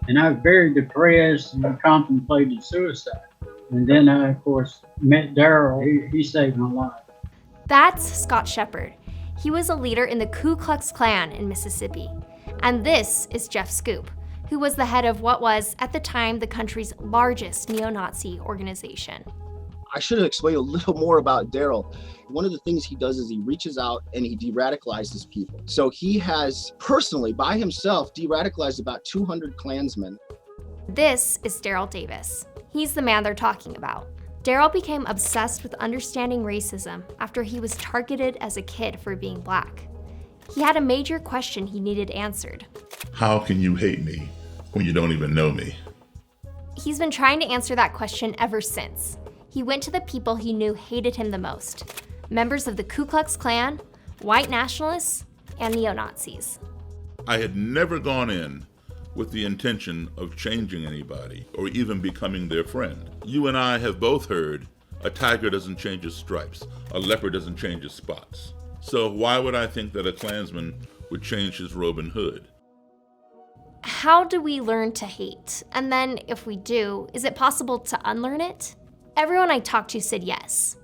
And I was very depressed and contemplated suicide. And then I, of course, met Daryl. He saved my life. That's Scott Shepard. He was a leader in the Ku Klux Klan in Mississippi. And this is Jeff Schoep, who was the head of what was, at the time, the country's largest neo-Nazi organization. I should have explained a little more about Daryl. One of the things he does is he reaches out and he de-radicalizes people. So he has personally, by himself, de-radicalized about 200 Klansmen. This is Daryl Davis. He's the man they're talking about. Daryl became obsessed with understanding racism after he was targeted as a kid for being black. He had a major question he needed answered. How can you hate me when you don't even know me? He's been trying to answer that question ever since. He went to the people he knew hated him the most: members of the Ku Klux Klan, white nationalists, and neo-Nazis. I had never gone in with the intention of changing anybody or even becoming their friend. You and I have both heard a tiger doesn't change his stripes, a leopard doesn't change his spots. So why would I think that a Klansman would change his robe and hood? How do we learn to hate? And then, if we do, is it possible to unlearn it? Everyone I talked to said yes.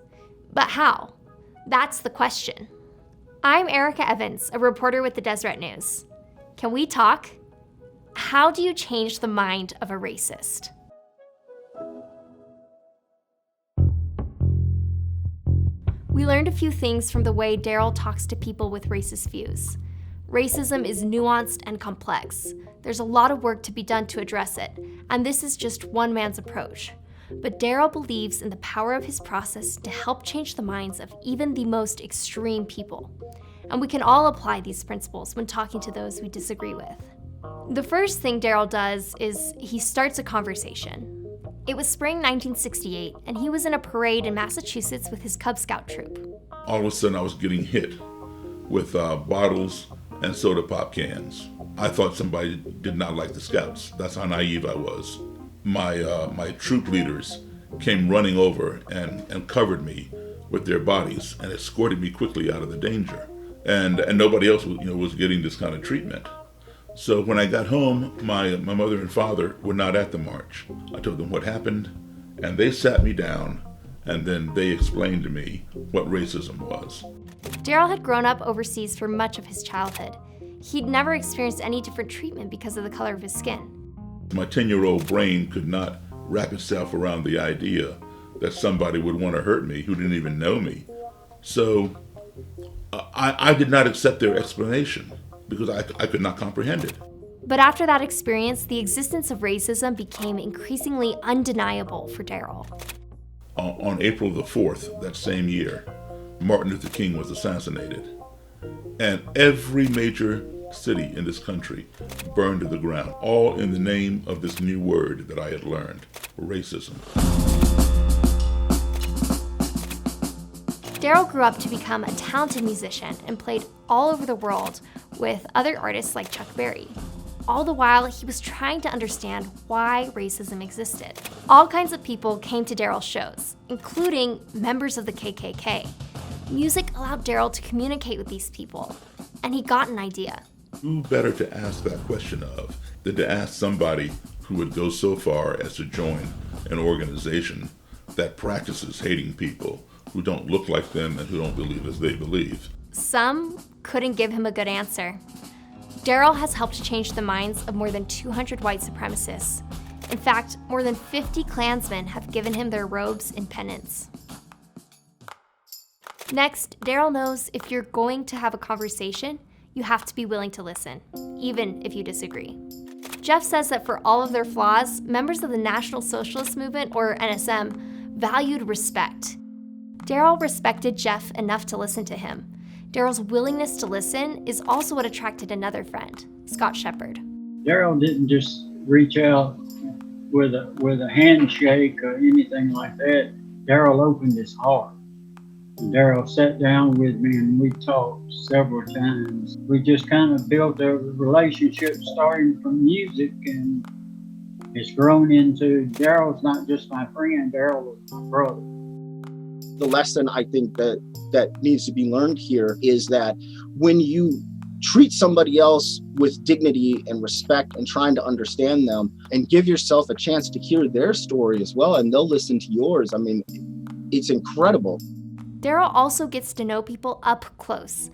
But how? That's the question. I'm Erica Evans, a reporter with the Deseret News. Can we talk? How do you change the mind of a racist? We learned a few things from the way Daryl talks to people with racist views. Racism is nuanced and complex. There's a lot of work to be done to address it, and this is just one man's approach. But Daryl believes in the power of his process to help change the minds of even the most extreme people. And we can all apply these principles when talking to those we disagree with. The first thing Daryl does is he starts a conversation. It was spring 1968, and he was in a parade in Massachusetts with his Cub Scout troop. All of a sudden I was getting hit with bottles and soda pop cans. I thought somebody did not like the Scouts. That's how naive I was. My troop leaders came running over and covered me with their bodies and escorted me quickly out of the danger. And nobody else was getting this kind of treatment. So when I got home, my mother and father were not at the march. I told them what happened, and they sat me down, and then they explained to me what racism was. Daryl had grown up overseas for much of his childhood. He'd never experienced any different treatment because of the color of his skin. My 10-year-old brain could not wrap itself around the idea that somebody would want to hurt me who didn't even know me. So I did not accept their explanation because I could not comprehend it. But after that experience, the existence of racism became increasingly undeniable for Daryl. On April the 4th, that same year, Martin Luther King was assassinated. And every major city in this country burned to the ground, all in the name of this new word that I had learned, racism. Daryl grew up to become a talented musician and played all over the world with other artists like Chuck Berry. All the while, he was trying to understand why racism existed. All kinds of people came to Daryl's shows, including members of the KKK. Music allowed Daryl to communicate with these people, and he got an idea. Who better to ask that question of than to ask somebody who would go so far as to join an organization that practices hating people who don't look like them and who don't believe as they believe? Some couldn't give him a good answer. Daryl has helped change the minds of more than 200 white supremacists. In fact, more than 50 Klansmen have given him their robes in penance. Next, Daryl knows if you're going to have a conversation, you have to be willing to listen, even if you disagree. Jeff says that for all of their flaws, members of the National Socialist Movement, or NSM, valued respect. Daryl respected Jeff enough to listen to him. Daryl's willingness to listen is also what attracted another friend, Scott Shepard. Daryl didn't just reach out with a handshake or anything like that. Daryl opened his heart. Daryl sat down with me and we talked several times. We just kind of built a relationship starting from music, and it's grown into Daryl's not just my friend, Daryl is my brother. The lesson I think that needs to be learned here is that when you treat somebody else with dignity and respect and trying to understand them, and give yourself a chance to hear their story as well, and they'll listen to yours. I mean, it's incredible. Daryl also gets to know people up close.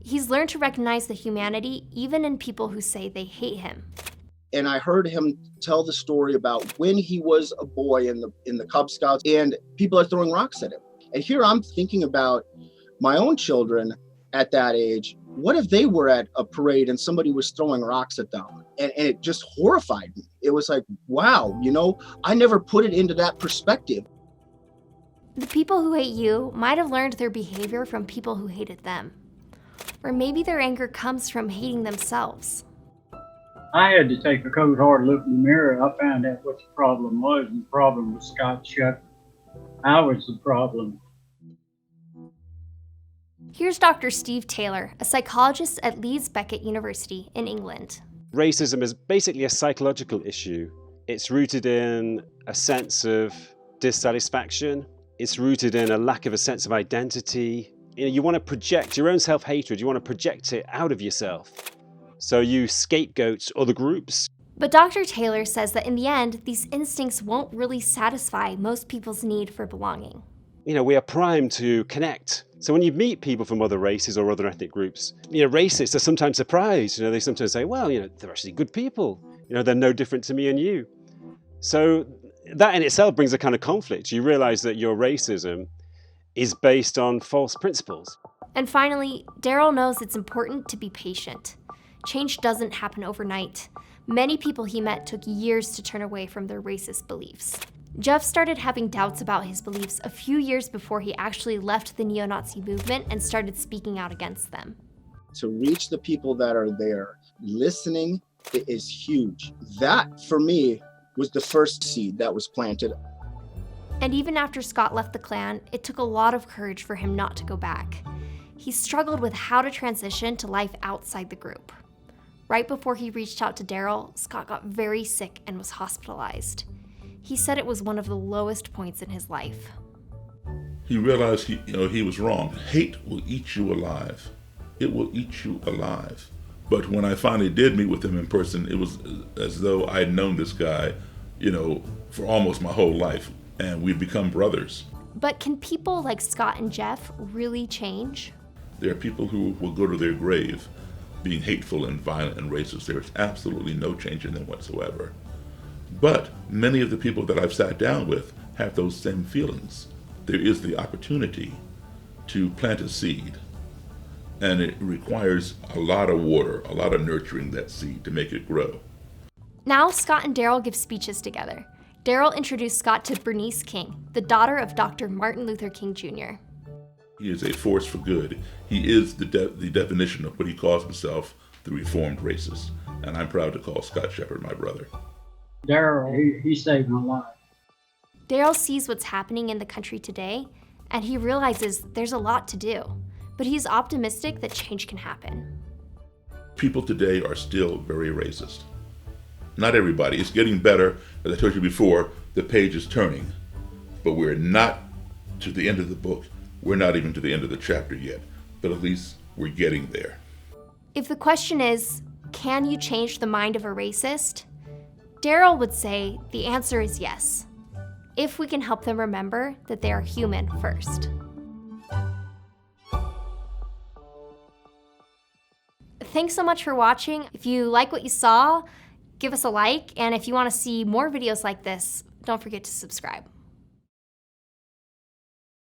He's learned to recognize the humanity even in people who say they hate him. And I heard him tell the story about when he was a boy in the Cub Scouts and people are throwing rocks at him. And here I'm thinking about my own children at that age. What if they were at a parade and somebody was throwing rocks at them? And it just horrified me. It was like, wow, I never put it into that perspective. The people who hate you might have learned their behavior from people who hated them. Or maybe their anger comes from hating themselves. I had to take a cold hard look in the mirror. I found out what the problem was, and the problem was Scott Shepherd. I was the problem. Here's Dr. Steve Taylor, a psychologist at Leeds Beckett University in England. Racism is basically a psychological issue. It's rooted in a sense of dissatisfaction. It's rooted in a lack of a sense of identity. You want to project your own self-hatred. You want to project it out of yourself. So you scapegoat other groups. But Dr. Taylor says that in the end, these instincts won't really satisfy most people's need for belonging. We are primed to connect. So when you meet people from other races or other ethnic groups, racists are sometimes surprised. They sometimes say, well, they're actually good people. They're no different to me and you. So that in itself brings a kind of conflict. You realize that your racism is based on false principles. And finally, Daryl knows it's important to be patient. Change doesn't happen overnight. Many people he met took years to turn away from their racist beliefs. Jeff started having doubts about his beliefs a few years before he actually left the neo-Nazi movement and started speaking out against them. To reach the people that are there, listening is huge. That, for me, was the first seed that was planted. And even after Scott left the Klan, it took a lot of courage for him not to go back. He struggled with how to transition to life outside the group. Right before he reached out to Daryl, Scott got very sick and was hospitalized. He said it was one of the lowest points in his life. He realized he was wrong. Hate will eat you alive. It will eat you alive. But when I finally did meet with him in person, it was as though I'd known this guy, for almost my whole life, and we've become brothers. But can people like Scott and Jeff really change? There are people who will go to their grave being hateful and violent and racist. There's absolutely no change in them whatsoever. But many of the people that I've sat down with have those same feelings. There is the opportunity to plant a seed, and it requires a lot of water, a lot of nurturing that seed to make it grow. Now Scott and Daryl give speeches together. Daryl introduced Scott to Bernice King, the daughter of Dr. Martin Luther King Jr. He is a force for good. He is the definition of what he calls himself, the reformed racist. And I'm proud to call Scott Shepherd my brother. Daryl, he saved my life. Daryl sees what's happening in the country today, and he realizes there's a lot to do. But he's optimistic that change can happen. People today are still very racist. Not everybody. It's getting better. As I told you before, the page is turning. But we're not to the end of the book. We're not even to the end of the chapter yet. But at least we're getting there. If the question is, can you change the mind of a racist? Daryl would say the answer is yes, if we can help them remember that they are human first. Thanks so much for watching. If you like what you saw, give us a like, and if you want to see more videos like this, don't forget to subscribe.